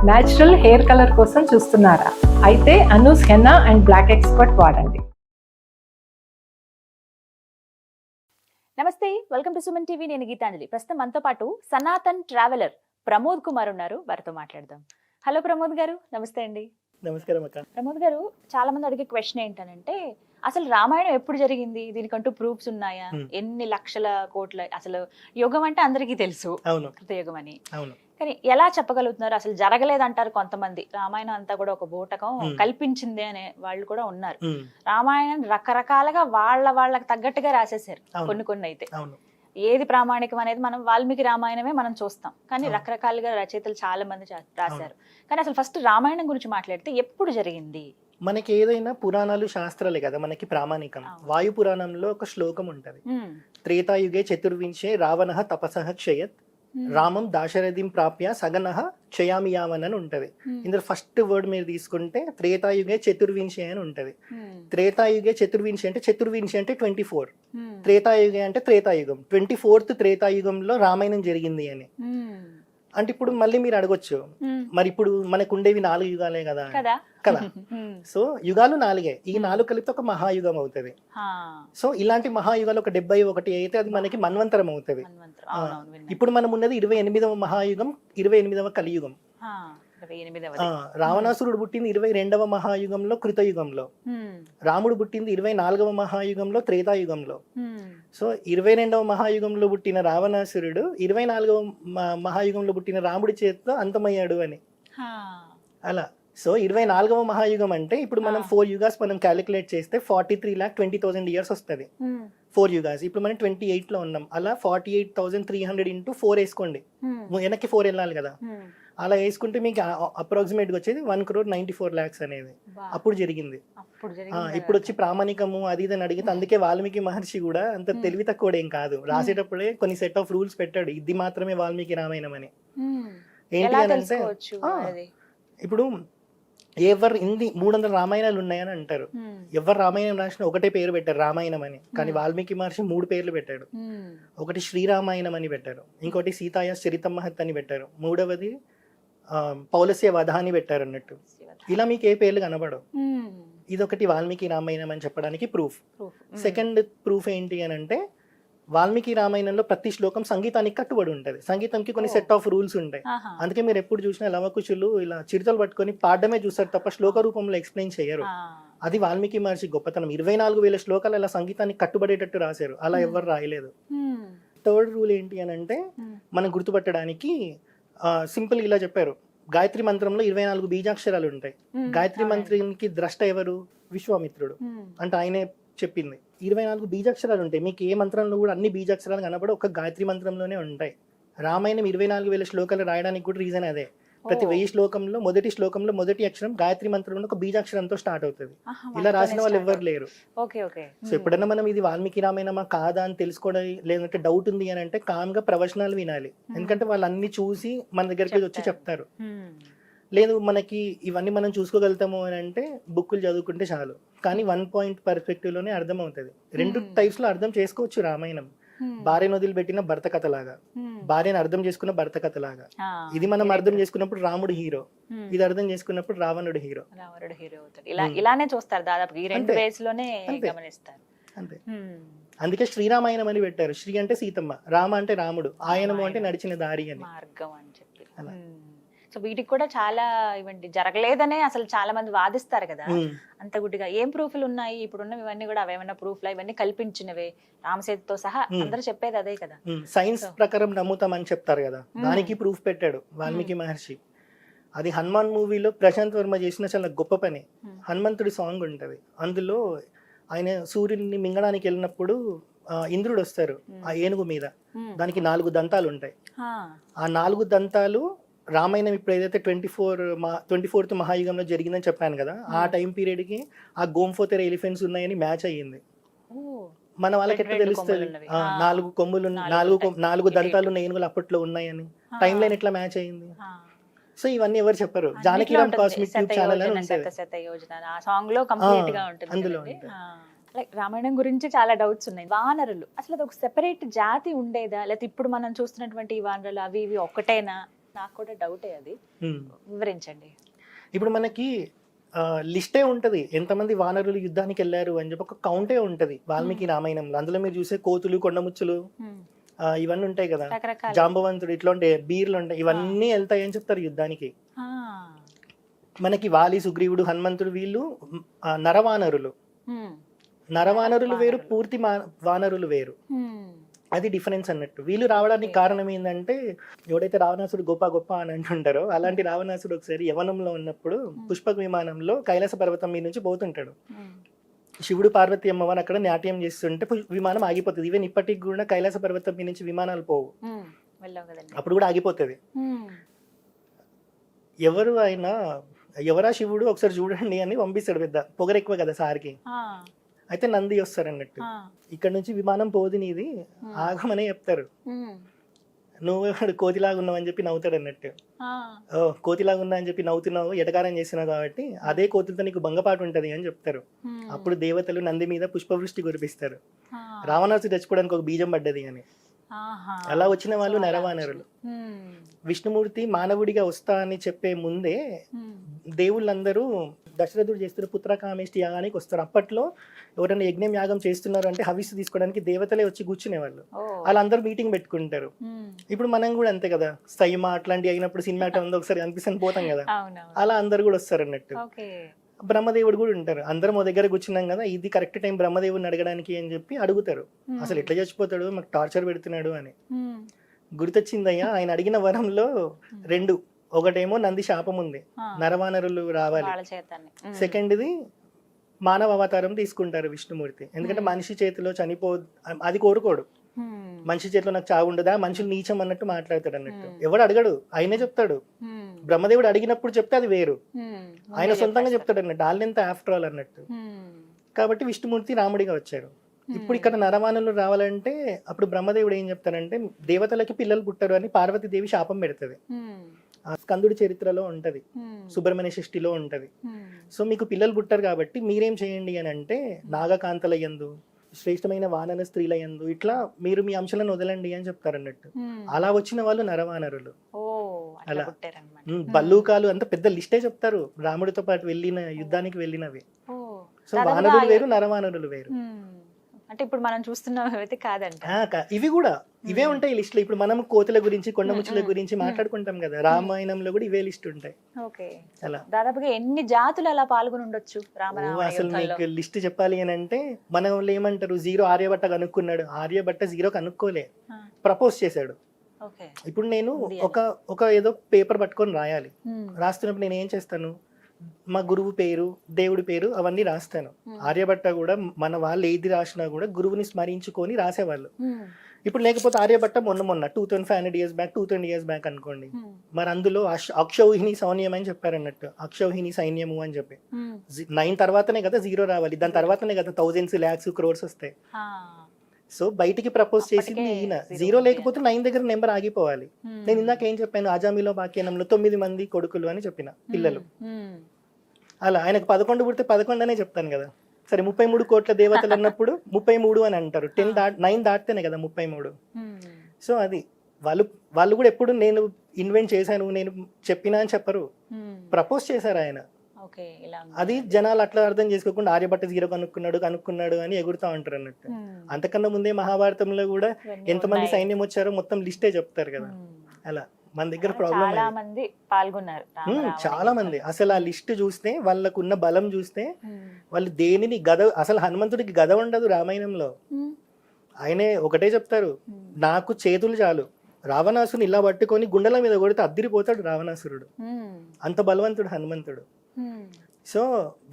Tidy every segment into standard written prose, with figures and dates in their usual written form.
Natural hair colour కోసం చూస్తున్నారా? అయితే Anoos henna and black expert వాడండి. నమస్తే, వెల్కమ్ టు సుమన్ టీవీ. నేను గీతాంజలి. ప్రస్తుతం మనతో పాటు సనాతన్ ట్రావెలర్ ప్రమోద్ కుమార్ ఉన్నారు. వారితో మాట్లాడదాం. హలో ప్రమోద్ గారు, నమస్తే అండి. నమస్కారం అక్క. ప్రమోద్ గారు, చాలా మంది అడిగే క్వశ్చన్ ఏంటనంటే, అసలు రామాయణం ఎప్పుడు జరిగింది? దీనికంటూ ప్రూఫ్స్ ఉన్నాయా? ఎన్ని లక్షల కోట్ల, అసలు యుగం అంటే అందరికీ తెలుసు, అవును, కృతయుగం అని. అవును. కానీ ఎలా చెప్పగలుగుతున్నారు? అసలు జరగలేదంటారు కొంతమంది. రామాయణం అంతా కూడా ఒక బూటకం కల్పించింది అనే వాళ్ళు కూడా ఉన్నారు. రామాయణం రకరకాలుగా వాళ్ళకి తగ్గట్టుగా రాసేసారు కొన్ని అయితే. ఏది ప్రామాణికం అనేది మనం వాల్మీకి రామాయణమే మనం చూస్తాం, కానీ రకరకాలుగా రచయితలు చాలా మంది రాశారు. కానీ అసలు ఫస్ట్ రామాయణం గురించి మాట్లాడితే ఎప్పుడు జరిగింది? మనకి ఏదైనా పురాణాలు శాస్త్రాలే కదా మనకి ప్రామాణికం. వాయు పురాణంలో ఒక శ్లోకం ఉంటది, త్రేతాయుగే చతుర్వింశే రావణః తపసః క్షయత్ రామం దాశరథిం ప్రాప్య సగనః క్షయామియామన్ అని ఉంటది. ఇందులో ఫస్ట్ వర్డ్ మీరు తీసుకుంటే త్రేతాయుగే చతుర్వింశే అని ఉంటది. త్రేతాయుగే చతుర్వింశి అంటే చతుర్వింశి అంటే 24, త్రేతాయుగే అంటే త్రేతాయుగం, 24th త్రేతాయుగంలో రామాయణం జరిగింది అని. అంటే ఇప్పుడు మళ్ళీ మీరు అడగొచ్చు, మరి ఇప్పుడు మనకు ఉండేవి 4 యుగాలే కదా కదా. సో యుగాలు 4, ఈ 4 కలిపితే ఒక మహాయుగం అవుతుంది. సో ఇలాంటి మహాయుగాలు ఒక 71 అయితే అది మనకి మన్వంతరం అవుతుంది. ఇప్పుడు మనం ఉన్నది 28వ మహాయుగం, 28వ కలియుగం. రావణాసురుడు పుట్టింది 22వ మహాయుగంలో కృతయుగంలో, రాముడు పుట్టింది 24వ మహాయుగంలో త్రేతాయుగంలో. సో 22వ మహాయుగంలో పుట్టిన రావణాసురుడు 24వ మహాయుగంలో పుట్టిన రాముడి చేతితో అంతమయ్యాడు అని అలా. సో 24వ మహాయుగం అంటే ఇప్పుడు మనం 4 యుగాస్ మనం క్యాలిక్యులేట్ చేస్తే 43,20,000 ఇయర్స్ వస్తుంది. 4 యుగాస్. ఇప్పుడు మనం 28 లో ఉన్నాం. అలా 48,300 into 4 వేసుకోండి, వెనక్కి 4 వెళ్ళాలి కదా. అలా వేసుకుంటే మీకు అప్రాక్సిమేట్ గా వచ్చేది 1,94,00,000 అనేది అప్పుడు జరిగింది. ఇప్పుడు వచ్చి ప్రామాణికము అది ఇది అని అడిగితే, అందుకే వాల్మీకి మహర్షి కూడా అంత తెలివి తక్కువ ఏం కాదు, రాసేటప్పుడే కొన్ని సెట్ ఆఫ్ రూల్స్ పెట్టాడు, ఇది మాత్రమే వాల్మీకి రామాయణం అని. ఏంటి అని అంటే, ఇప్పుడు ఎవరు ఇన్ని 300 రామాయణాలు ఉన్నాయని అంటారు, ఎవరు రామాయణం రాసిన ఒకటే పేరు పెట్టారు రామాయణం అని. కానీ వాల్మీకి మహర్షి 3 పేర్లు పెట్టాడు. ఒకటి శ్రీరామాయణం అని పెట్టారు, ఇంకోటి సీతాయ చరితం మహత్ అని పెట్టారు, మూడవది పౌలస్య వధ అని పెట్టారు అన్నట్టు. ఇలా మీకు ఏ పేర్లు కనబడవు. ఇదొకటి వాల్మీకి రామాయణం అని చెప్పడానికి ప్రూఫ్. సెకండ్ ప్రూఫ్ ఏంటి అని అంటే, వాల్మీకి రామాయణంలో ప్రతి శ్లోకం సంగీతానికి కట్టుబడి ఉంటది. సంగీతంకి కొన్ని సెట్ ఆఫ్ రూల్స్ ఉంటాయి. అందుకే మీరు ఎప్పుడు చూసినా లవకుశులు ఇలా చిరుతలు పట్టుకొని పాడమే చూస్తారు తప్ప శ్లోక రూపంలో ఎక్స్ప్లెయిన్ చేయరు. అది వాల్మీకి మహర్షి గొప్పతనం. 24,000 శ్లోకాలు అలా సంగీతానికి కట్టుబడేటట్టు రాశారు, అలా ఎవరు రాయలేదు. థర్డ్ రూల్ ఏంటి అని అంటే, మనం గుర్తుపట్టడానికి సింపుల్ ఇలా చెప్పారు, గాయత్రి మంత్రంలో 24 బీజాక్షరాలు ఉంటాయి. గాయత్రి మంత్రానికి ద్రష్ట ఎవరు? విశ్వామిత్రుడు. అంటే ఆయనే చెప్పింది. 24 బీజాక్షరాలు ఉంటాయి. మీకు ఏ మంత్రంలో కూడా అన్ని బీజాక్షరాలు కనబడి ఒక గాయత్రి మంత్రంలోనే ఉంటాయి. రామాయణం 24,000 శ్లోకాలు రాయడానికి కూడా రీజన్ అదే. ప్రతి 1000 శ్లోకంలో మొదటి శ్లోకంలో మొదటి అక్షరం గాయత్రి మంత్రంలో ఒక బీజాక్షరంతో స్టార్ట్ అవుతుంది. ఇలా రాసిన వాళ్ళు ఎవ్వరు లేరు. సో ఎప్పుడైనా మనం ఇది వాల్మీకి రామాయణమా కాదా అని తెలుసుకోవడం, లేదంటే డౌట్ ఉంది అని అంటే కామ్గా ప్రవచనాలు వినాలి. ఎందుకంటే వాళ్ళు అన్ని చూసి మన దగ్గరికి వచ్చి చెప్తారు. లేదు మనకి ఇవన్నీ మనం చూసుకోగలుగుతాము అని అంటే బుక్కులు చదువుకుంటే చాలు. కానీ 1 పాయింట్ పర్స్పెక్టివ్ లోనే అర్థం అవుతుంది. 2 టైప్స్ లో అర్థం చేసుకోవచ్చు రామాయణం. భార్యను వదిలిపెట్టిన భర్త కథలాగా, భార్యను అర్థం చేసుకున్న భర్త కథలాగా. ఇది మనం అర్థం చేసుకున్నప్పుడు రాముడు హీరో, ఇది అర్థం చేసుకున్నప్పుడు రావణుడు హీరో. ఇలానే చూస్తారు దాదాపు ఈ 2 వేస్ లోనే గమనిస్తారు. అంతే. అందుకే శ్రీరామాయణం అని పెట్టారు. శ్రీ అంటే సీతమ్మ, రామ అంటే రాముడు, ఆయనము అంటే నడిచిన దారి అని, మార్గం అని చెప్పి. సో వీటికి కూడా చాలా ఇవంటి జరగలేదనే అసలు చాలా మంది వాదిస్తారు కదా. అంత గుడ్డిగా ఏం ప్రూఫ్లు ఉన్నాయి? ఇప్పుడున్న ఇవన్నీ కూడా అవేమన్నా ప్రూఫ్లా? ఇవన్నీ కల్పించినవే, రామసేతుతో సహా అందరూ చెప్పేది అదే కదా. సైన్స్ ప్రకారం నమ్ముతామని చెప్తారు కదా, దానికి ప్రూఫ్ పెట్టాడు వాల్మీకి మహర్షి. అది హనుమాన్ మూవీలో ప్రశాంత్ వర్మ చేసిన చాలా గొప్ప పని. హనుమంతుడి సాంగ్ ఉంటది, అందులో ఆయన సూర్యుడిని మింగడానికి వెళ్ళినప్పుడు ఇంద్రుడు వస్తారు ఆ ఏనుగు మీద, దానికి 4 దంతాలు ఉంటాయి. ఆ 4 దంతాలు రామాయణం ఇప్పుడు ఏదైతే 24th మహాయుగంలో జరిగిందని చెప్పాను కదా, ఆ టైం పీరియడ్ కి ఆ గోంఫోతెర ఎలిఫెంట్స్ ఉన్నాయని మ్యాచ్ అయ్యింది. మన వాళ్ళకి ఎట్లా తెలుస్తుంది 4 కొమ్ములు 4 దంతాలు ఉన్న ఏనుగులు అప్పట్లో ఉన్నాయని? టైం లైన్ ఎట్లా మ్యాచ్ అయ్యింది? సో ఇవన్నీ ఎవరు చెప్పారు? జానకిరామ్ కాస్మిక్ ట్యూబ్ ఛానల్ అని ఉంటుంది, అందులో రామాయణం గురించి చాలా డౌట్స్ ఉన్నాయి. వానరులు అసలు అది ఒక సెపరేట్ జాతి ఉండేదా, లేకపోతే ఇప్పుడు మనం చూస్తున్నటువంటి ఈ వానరులు అవి ఇవి ఒక్కటేనా? నాకు కూడా డౌటే అది, ఉమ్. వివరించండి. ఇప్పుడు మనకి లిస్టే ఉంటది ఎంతమంది వానరులు యుద్ధానికి వెళ్ళారు అని చెప్పి ఒక కౌంటే ఉంటది వాల్మీకి రామాయణంలో. అందులో మీరు చూసే కోతులు, కొండముచ్చులు ఇవన్నీ ఉంటాయి కదా, రకరకాల జాంబవంతుడు ఇట్లాంటి బీర్లు ఉంటాయి, ఇవన్నీ వెళ్తాయి అని చెప్తారు యుద్ధానికి. ఆ, మనకి వాలి, సుగ్రీవుడు, హనుమంతుడు వీళ్ళు నరవానరులు. ఉమ్, నరవానరులు వేరు, పూర్తి వానరులు వేరు. ఉమ్, అది డిఫరెన్స్ అన్నట్టు. వీళ్ళు రావడానికి కారణం ఏంటంటే, ఎవడైతే రావణాసుడు గొప్ప గొప్ప అని అంటుంటారో అలాంటి రావణాసుడు ఒకసారి యవనంలో ఉన్నప్పుడు పుష్పక విమానంలో కైలాస పర్వతం మీద నుంచి పోతుంటాడు. ఉమ్, శివుడు, పార్వతి అమ్మవారు అక్కడ నాట్యం చేస్తుంటే విమానం ఆగిపోతుంది. ఈవెన్ ఇప్పటికి కూడా కైలాస పర్వతం మీద నుంచి విమానాలు పోవు, ఉమ్, వెళ్ళాం కదండి. అప్పుడు కూడా ఆగిపోతుంది. ఉమ్, ఎవరు అయినా ఎవరా శివుడు ఒకసారి చూడండి అని పంపిస్తాడు. పెద్ద పొగరు ఎక్కువ కదా సార్కి. ఆ, అయితే నంది వస్తారు అన్నట్టు, ఆ, ఇక్కడ నుంచి విమానం పోదు నీది, ఆగమనే చెప్తారు. ఉమ్, నువ్వు కోతిలాగా ఉన్నావు అని చెప్పి నవ్వుతాడు అన్నట్టు. ఆ, ఓ కోతిలాగా ఉన్నా అని చెప్పి నవ్వుతున్నావు, ఎటకారం చేసినావు కాబట్టి అదే కోతులతో నీకు భంగపాటు ఉంటది అని చెప్తారు. ఉమ్, అప్పుడు దేవతలు నంది మీద పుష్పవృష్టి కురిపిస్తారు. ఆ, రావణాసుడు చచ్చిపోవడానికి ఒక బీజం పడ్డది అని. ఆహా. అలా వచ్చిన వాళ్ళు నరవానరులు. ఉమ్, విష్ణుమూర్తి మానవుడిగా వస్తా అని చెప్పే ముందే ఉమ్, దేవుళ్ళందరూ దశరథుడు చేస్తున్న పుత్రకామేష్టి యాగానికి వస్తారు. అప్పట్లో ఎవరైనా యజ్ఞం యాగం చేస్తున్నారు అంటే హవిస్సు తీసుకోవడానికి దేవతలే వచ్చి కూర్చునేవాళ్ళు. ఓ, వాళ్ళందరూ మీటింగ్ పెట్టుకుంటారు. ఉమ్, ఇప్పుడు మనం కూడా అంతే కదా, సైమా అట్లాంటి అయినప్పుడు సినిమా ఉందో ఒకసారి కనిపిస్తాను పోతాం కదా, అవునవును. అలా అందరు కూడా వస్తారు అన్నట్టు. ఓకే. బ్రహ్మదేవుడు కూడా ఉంటారు. అందరం ఓ దగ్గర కూర్చున్నాం కదా, ఇది కరెక్ట్ టైం బ్రహ్మదేవుడిని అడగడానికి అని చెప్పి అడుగుతారు. అసలు ఎట్లా చచ్చిపోతాడు, మాకు టార్చర్ పెడుతున్నాడు అని. ఉమ్, గుర్తొచ్చిందయ్యా, ఆయన అడిగిన వరంలో రెండు. ఒకటేమో నంది శాపం ఉంది, ఆ, నరవానరులు రావాలి. వాళ్ళ చేతాన్ని. ఉమ్, సెకండ్ది మానవ అవతారం తీసుకుంటారు విష్ణుమూర్తి. ఎందుకంటే మనిషి చేతిలో అది కోరుకోడు. ఉమ్, మనిషి చేతిలో నాకు చావు ఉండదా, మనుషులు నీచం అన్నట్టు మాట్లాడతాడు అన్నట్టు. ఎవడు అడగడు, ఆయనే చెప్తాడు. ఉమ్, బ్రహ్మదేవుడు అడిగినప్పుడు చెప్తే అది వేరు, ఉమ్, ఆయన సొంతంగా చెప్తాడు అన్నట్టు. వాళ్ళెంత ఆఫ్టర్ ఆల్ అన్నట్టు. ఉమ్, కాబట్టి విష్ణుమూర్తి రాముడిగా వచ్చారు. ఇప్పుడు ఇక్కడ నరవానరులు రావాలంటే అప్పుడు బ్రహ్మదేవుడు ఏం చెప్తారంటే, దేవతలకి పిల్లలు పుట్టరు అని పార్వతీదేవి శాపం పెడుతుంది. ఉమ్, ఆ స్కందుడి చరిత్రలో ఉంటది, ఉమ్, సుబ్రహ్మణ్య షష్ఠిలో ఉంటది. ఉమ్, సో మీకు పిల్లలు పుట్టారు కాబట్టి మీరేం చేయండి అని అంటే, నాగకాంతల యందు, శ్రేష్టమైన వానర స్త్రీల యందు ఇట్లా మీరు మీ అంశాలను వదలండి అని చెప్తారు అన్నట్టు. ఉమ్. అలా వచ్చిన వాళ్ళు నరవానరులు. ఓ, అట్లా అలా. పుట్టారన్నమాట. బల్లూకాలు అంత పెద్ద లిస్టే చెప్తారు రాముడితో పాటు వెళ్ళిన యుద్ధానికి వెళ్ళినవి. ఓ, సో దాదాపుగా వానరులు వేరు, నరవానరులు వేరు. ఉమ్, అంటే ఇప్పుడు మనం చూస్తున్నవి అయితే కాదంట. ఇవి కూడా ఇవే ఉంటాయి లిస్ట్ లో. ఇప్పుడు మనం కోతుల గురించి, కొండముచ్చుల గురించి మాట్లాడుకుంటాం కదా, రామాయణంలో కూడా ఇవే లిస్ట్ ఉంటాయి. ఓకే. అలా దాదాపుగా ఎన్ని జాతులు అలా పాల్గొని ఉండొచ్చు రామరావణ అసలు యుద్ధంలో? మీకు లిస్ట్ చెప్పాలి అని అంటే, మన వాళ్ళు ఏమంటారు, జీరో ఆర్యభట్ట కనుక్కున్నాడు, ఆర్యభట్ట జీరో కనుక్కోలే, ఆ, ప్రపోజ్ చేశాడు. ఓకే. ఇప్పుడు నేను ఉంది ఒక ఏదో పేపర్ పట్టుకొని రాయాలి. ఉమ్, రాస్తున్నప్పుడు నేను ఏం చేస్తాను, మా గురువు పేరు, దేవుడి పేరు అవన్నీ రాస్తాను. ఆర్యభట్ట కూడా మన వాళ్ళు ఏది రాసినా కూడా గురువుని స్మరించుకొని రాసేవాళ్ళు. ఉమ్, ఇప్పుడు లేకపోతే ఆర్యభట్ట మొన్న 2500 years బ్యాక్, 220 years బ్యాక్ అనుకోండి, ఉమ్, మరి అందులో అక్షౌహిణి సైన్యం అని చెప్పారు అన్నట్టు. అక్షౌహిణి సైన్యము అని చెప్పి ఉమ్, 9 తర్వాతనే కదా జీరో రావాలి, దాని తర్వాతనే కదా థౌజండ్స్, ల్యాక్స్, క్రోర్స్ వస్తాయి. ఆ, సో బయటికి ప్రపోజ్ చేసింది అప్పటికే ఈయన. zero జీరో ఉంది. లేకపోతే 9 దగ్గర నెంబర్ ఆగిపోవాలి. ఉమ్, నేను ఇందాక ఏం చెప్పాను, అజామిలో వాక్యానంలో 9 మంది కొడుకులు అని చెప్పిన పిల్లలు. ఉమ్, అలా ఆయనకు 11 పుడితే 11 అనే చెప్తాను కదా. సరే 33 కోట్ల దేవతలు అన్నప్పుడు 33 అని అంటారు. 9 దాటితేనే కదా 33. ఉమ్, సో అది వాళ్ళు కూడా ఎప్పుడు నేను ఇన్వెంట్ చేశాను, నేను చెప్పినా అని చెప్పరు. ఉమ్, ప్రపోజ్ చేశారు ఆయన. ఓకే, ఇలా ఉంది. అది జనాలు అట్లా అర్థం చేసుకోకుండా ఆర్యభట్ట జీరో కనుక్కున్నాడు అని ఎగురుతా ఉంటారు అన్నట్టు. ఉమ్, అంతకన్నా ముందే మహాభారతంలో కూడా ఇవన్నీ ఎంతమంది ఉన్నాయి. సైన్యం వచ్చారో మొత్తం లిస్టే చెప్తారు కదా. ఉమ్, అలా మన దగ్గర ప్రాబ్లం చాలా మంది పాల్గొన్నారు రామరావణ చాలా మంది. అసలు ఆ లిస్ట్ చూస్తే, వాళ్ళకున్న బలం చూస్తే, ఉమ్, వాళ్ళు దేనిని అసలు హనుమంతుడికి గద ఉండదు రామాయణంలో. ఉమ్, ఆయనే ఒకటే చెప్తారు, ఉమ్, నాకు చేతులు చాలు, రావణాసుని ఇలా పట్టుకొని గుండెల మీద కొడితే అద్దిరిపోతాడు రావణాసురుడు. ఉమ్, అంత బలవంతుడు హనుమంతుడు. ఉమ్, సో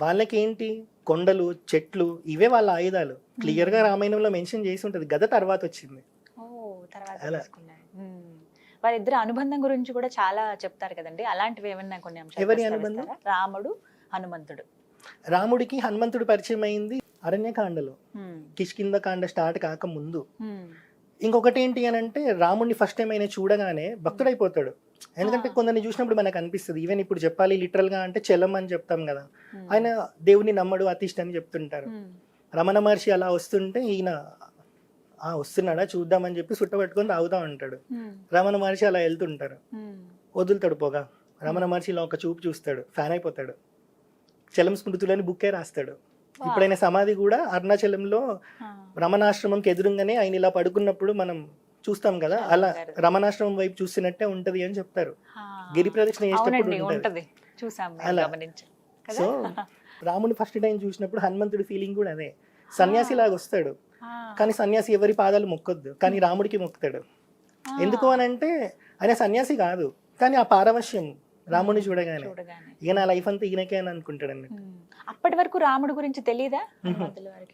వాళ్ళకి ఏంటి, కొండలు, చెట్లు, ఇవే వాళ్ళ ఆయుధాలు. క్లియర్ గా రామాయణంలో మెన్షన్ చేసి ఉంటది. గద తర్వాత వచ్చింది. ఓ, తర్వాత అలా. తీసుకున్నారు. ఉమ్. వారిద్దరి అనుబంధం గురించి కూడా చాలా చెప్తారు కదండి. అలాంటివి ఏమన్నా కొన్ని అంశాలు ఎవరి ప్రస్తావిస్తారా? అనుబంధం? రాముడు హనుమంతుడు. రాముడికి హనుమంతుడు పరిచయం అయింది అరణ్యకాండలో, ఉమ్, కిష్కింద కాండ స్టార్ట్ కాక ముందు. ఉమ్, ఇంకొకటి ఏంటి అని అంటే, రాముడిని ఫస్ట్ టైం ఆయన చూడగానే భక్తుడైపోతాడు. ఎందుకంటే కొందరిని చూసినప్పుడు మనకు అనిపిస్తుంది, ఈవెన్ ఇప్పుడు చెప్పాలి లిటరల్ గా అంటే చెలం అని చెప్తాం కదా, ఉమ్, ఆయన దేవుని నమ్మడు, అతిష్ట అని చెప్తుంటారు. ఉమ్, రమణ మహర్షి అలా వస్తుంటే ఈయన వస్తున్నాడా చూద్దామని చెప్పి సుట్ట పట్టుకొని తాగుతా ఉంటాడు. ఉమ్, రమణ మహర్షి అలా వెళ్తుంటారు. ఉమ్, వదులుతాడు పొగ. రమణ మహర్షి ఇలా ఒక చూపు చూస్తాడు, ఫ్యాన్ అయిపోతాడు. చలం స్మృతులని బుక్కే రాస్తాడు. ఇప్పుడైన సమాధి కూడా అరుణాచలంలో రమణాశ్రమంకి ఎదురుగానే ఆయన ఇలా పడుకున్నప్పుడు మనం చూస్తాం కదా, అలా రమణాశ్రమం వైపు చూసినట్టే ఉంటది అని చెప్తారు. గిరి ప్రదక్షిణ చేసేటప్పుడు ఉంటది. అలా. సో రాముని ఫస్ట్ టైం చూసినప్పుడు హనుమంతుడి ఫీలింగ్ కూడా అదే. సన్యాసి లాగా వస్తాడు, కానీ సన్యాసి ఎవరి పాదాలు మొక్కొద్దు, కానీ రాముడికి మొక్కుతాడు. ఎందుకు అని అంటే ఆయన సన్యాసి కాదు, కానీ ఆ పారవశ్యం రాముడిని చూడగానే ఇక నా లైఫ్ అంతా ఈయనకే అని అనుకుంటాడు అన్నట్టు. అప్పటి వరకు రాముడి గురించి తెలియదా?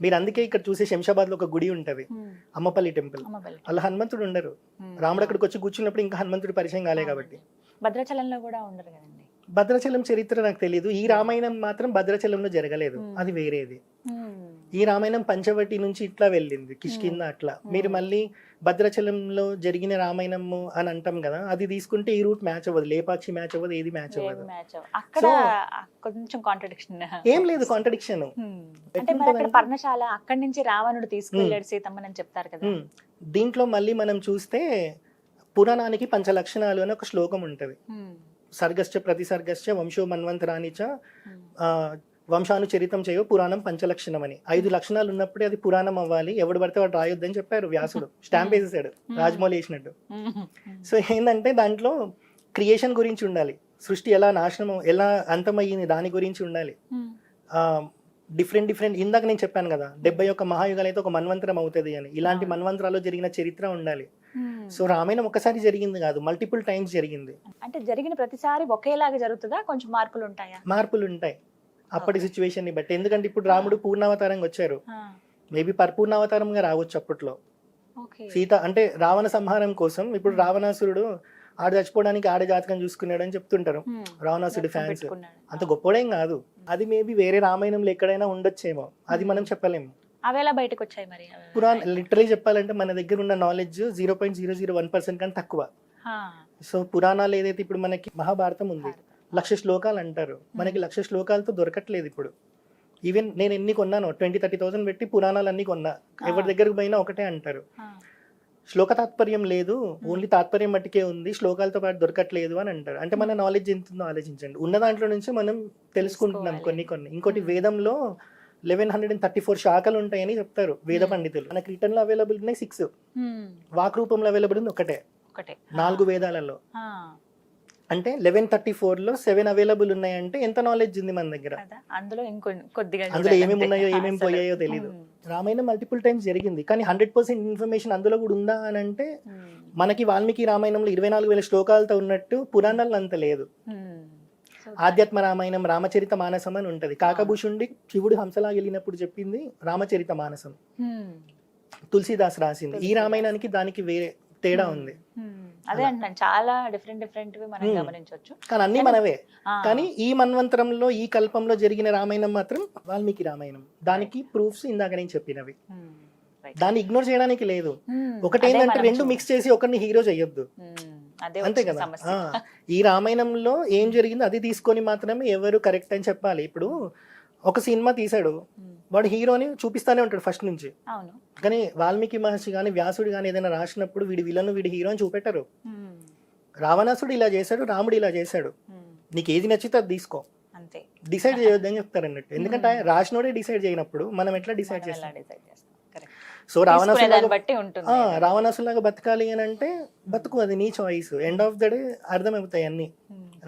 మీరు అందుకే ఇక్కడ చూసే శంషాబాద్ లో ఒక గుడి ఉంటది, అమ్మపల్లి టెంపుల్. అలా హనుమంతుడు ఉండరు. రాముడు అక్కడికి వచ్చి కూర్చున్నప్పుడు ఇంకా హనుమంతుడు పరిచయం కాలే కాబట్టి. భద్రాచలంలో కూడా ఉండరు కదండి. భద్రాచలం చరిత్ర నాకు తెలియదు. ఈ రామాయణం మాత్రం భద్రాచలంలో జరగలేదు, అది వేరేది. ఈ రామాయణం పంచవటి నుంచి ఇట్లా వెళ్ళింది కిష్కింద అట్లా. మీరు మళ్ళీ భద్రాచలంలో జరిగిన రామాయణము అని అంటాం కదా, అది తీసుకుంటే ఈ రూట్ మ్యాచ్ అవ్వదు, లేపాక్షి మ్యాచ్ అవ్వదు, ఏది మ్యాచ్ అవ్వదు. అక్కడ కొంచెం కాంట్రడిక్షన్ ఏం లేదు, కాంట్రడిక్షన్ అంటే మరి అక్కడ పర్ణశాల, అక్కడి నుంచి రావణుడు తీసుకెళ్ళాడు సీతమ్మని చెప్తారు కదా. దీంట్లో మళ్ళీ మనం చూస్తే పురాణానికి పంచలక్షణాలు అని ఒక శ్లోకం ఉంటది. సర్గశ్చ ప్రతిసర్గశ్చ వంశో మన్వంతరాని చ వంశానుచరితం చేయో పురాణం పంచలక్షణం అని. 5 లక్షణాలు ఉన్నప్పుడే అది పురాణం అవ్వాలి, ఎవడు పడితే వాడు రాయొద్దని చెప్పారు వ్యాసుడు. స్టాంప్ వేసేసాడు, రాజమౌళి వేసినట్టు. సో ఏంటంటే దాంట్లో క్రియేషన్ గురించి ఉండాలి, సృష్టి ఎలా నాశనం ఎలా అంతమయ్యింది దాని గురించి ఉండాలి. డిఫరెంట్ ఇందాక నేను చెప్పాను కదా 71 మహాయుగాలు అయితే ఒక మన్వంతరం అవుతుంది అని. ఇలాంటి మన్వంతరాల్లో జరిగిన చరిత్ర ఉండాలి. సో రామాయణం ఒకసారి జరిగింది కాదు, మల్టిపుల్ టైమ్స్ జరిగింది. అంటే జరిగిన ప్రతిసారి ఒకేలాగా జరుగుతుందా, కొంచెం మార్పులు ఉంటాయా? మార్పులు ఉంటాయి అప్పటి సిచ్యువేషన్ ని బట్టి. ఎందుకంటే ఇప్పుడు రాముడు పూర్ణావతారంగా వచ్చారు, మేబీ పరిపూర్ణావతారంగా రావచ్చు అప్పట్లో. సీత అంటే రావణ సంహారం కోసం ఇప్పుడు రావణాసురుడు ఆడ చచ్చిపోవడానికి ఆడ జాతకం చూసుకున్నాడు అని చెప్తుంటారు రావణాసుడి ఫ్యాన్స్. అంత గొప్పడేం కాదు, అది మేబీ వేరే రామాయణంలో ఎక్కడైనా ఉండొచ్చేమో, అది మనం చెప్పలేము. అవేలా బయటకు వచ్చాయి మరి? పురాణ లిటరలీ చెప్పాలంటే మన దగ్గర ఉన్న నాలెడ్జ్ 0.001% కన్నా తక్కువ. సో పురాణాలు ఏదైతే ఇప్పుడు మనకి మహాభారతం ఉంది, 1,00,000 శ్లోకాలు అంటారు, మనకి 1,00,000 శ్లోకాలతో దొరకట్లేదు ఇప్పుడు. ఈవెన్ నేను ఎన్ని కొన్నాను 20-30,000 పెట్టి పురాణాలు అన్ని కొన్నా, ఎవరి దగ్గరకు పోయినా ఒకటే అంటారు, శ్లోక తాత్పర్యం లేదు, ఓన్లీ తాత్పర్యం మట్టుకే ఉంది, శ్లోకాలతో పాటు దొరకట్లేదు అని అంటారు. అంటే మన నాలెడ్జ్ ఎంత ఉందో ఆలోచించండి. ఉన్న దాంట్లో నుంచి మనం తెలుసుకుంటున్నాం కొన్ని. ఇంకోటి వేదంలో 1134 శాఖలు ఉంటాయని చెప్తారు వేద పండితులు. మనకి రిటర్న్ లో అవైలబుల్ ఉన్నాయి 6, వాక్ రూపంలో అవైలబుల్ ఉంది ఒకటే 4 వేదాలలో. అంటే 1134లో 7 అవైలబుల్ ఉన్నాయంటే ఎంత నాలెడ్జ్ ఉంది మన దగ్గర. అందులో ఏమేమి ఉన్నాయో ఏమేమి పోయాయో తెలియదు. రామాయణం మల్టిపుల్ టైమ్స్ జరిగింది, కానీ 100% ఇన్ఫర్మేషన్ అందులో కూడా ఉందా అని అంటే మనకి వాల్మీకి రామాయణంలో 24,000 శ్లోకాలతో ఉన్నట్టు పురాణాల్లో అంత లేదు. ఆధ్యాత్మ రామాయణం రామచరిత మానసం అని ఉంటది. కాకభూషుండి శివుడు హంసలాగా వెళ్ళినప్పుడు చెప్పింది రామచరిత మానసం, తులసిదాస్ రాసింది. ఈ రామాయణానికి దానికి వేరే తేడా ఉంది. అదే అంటాను, చాలా డిఫరెంట్ మనం గమనించవచ్చు. కానీ అన్ని మనవే. కానీ ఈ మన్వంతరంలో ఈ కల్పంలో జరిగిన రామాయణం మాత్రం వాల్మీకి రామాయణం. దానికి ప్రూఫ్స్ ఇందాక నేను చెప్పినవి, దాన్ని ఇగ్నోర్ చేయడానికి లేదు. ఒకటేంటంటే రెండు మిక్స్ చేసి ఒకరిని హీరో చెయ్యొద్దు, అంతే కదా. ఈ రామాయణంలో ఏం జరిగిందో అది తీసుకొని మాత్రమే ఎవరు కరెక్ట్ అని చెప్పాలి. ఇప్పుడు ఒక సినిమా తీసాడు, వాడు హీరోని చూపిస్తానే ఉంటాడు ఫస్ట్ నుంచి. కానీ వాల్మీకి మహర్షి కానీ వ్యాసుడు కానీ ఏదైనా రాసినప్పుడు వీడి విలను వీడి హీరో అని చూపెట్టరు. రావణాసుడు ఇలా చేశాడు, రాముడు ఇలా చేశాడు, నీకు ఏది నచ్చితే అది తీసుకో, డిసైడ్ చేయొద్దు అని చెప్తారు అన్నట్టు. ఎందుకంటే రాసినోడే డిసైడ్ చేయనప్పుడు మనం ఎట్లా డిసైడ్ చేస్తాం. సో రావణాసులాగా బతకాలి అని అంటే బతుకు, అది నీ choice. End of the day అర్థమవుతాయి అన్ని.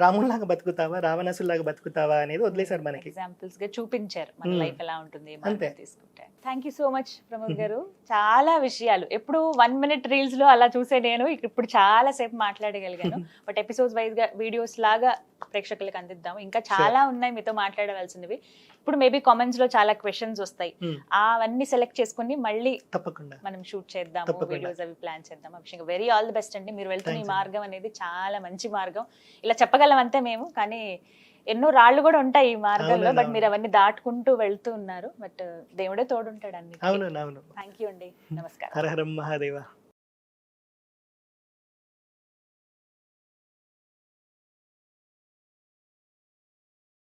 రాముడిలాగా బతుకుతావా రావణాసులాగా బతుకుతావా అనేది వదిలేశారు మనకి, ఎగ్జాంపుల్స్ గా చూపించారు మన లైఫ్ ఎలా ఉంటుంది అంతే. తీసుకుంటే thank you so much Pramod గారు. చాలా విషయాలు ఎప్పుడు 1 minute రీల్స్ లో అలా చూసే నేను ఇప్పుడు చాలా సేపు మాట్లాడగలిగాను. బట్ ఎపిసోడ్స్ వైజ్ గా వీడియోస్ లాగా ప్రేక్షకులకు అందిద్దాము. ఇంకా చాలా ఉన్నాయి మీతో మాట్లాడవలసినవి. ఇప్పుడు మేబీ కామెంట్స్ లో చాలా క్వశ్చన్స్ వస్తాయి, అవన్నీ సెలెక్ట్ చేసుకుని మళ్ళీ తప్పకుండా మనం షూట్ చేద్దాము, వీడియోస్ అవి ప్లాన్ చేద్దాం. Abhishek very all the best అండి. మీరు వెళ్తున్న ఈ మార్గం అనేది చాలా మంచి మార్గం. ఇలా చెప్పగలం అంతే మేము, కానీ ఎన్నో రాళ్ళు కూడా ఉంటాయి ఈ మార్గంలో. బట్ మీరు అవన్నీ దాటుకుంటూ వెళ్తూ ఉన్నారు. బట్ దేవుడే తోడుంటాడు అన్ని. థ్యాంక్ యూ అండి, నమస్కారం. హర హర మహాదేవ.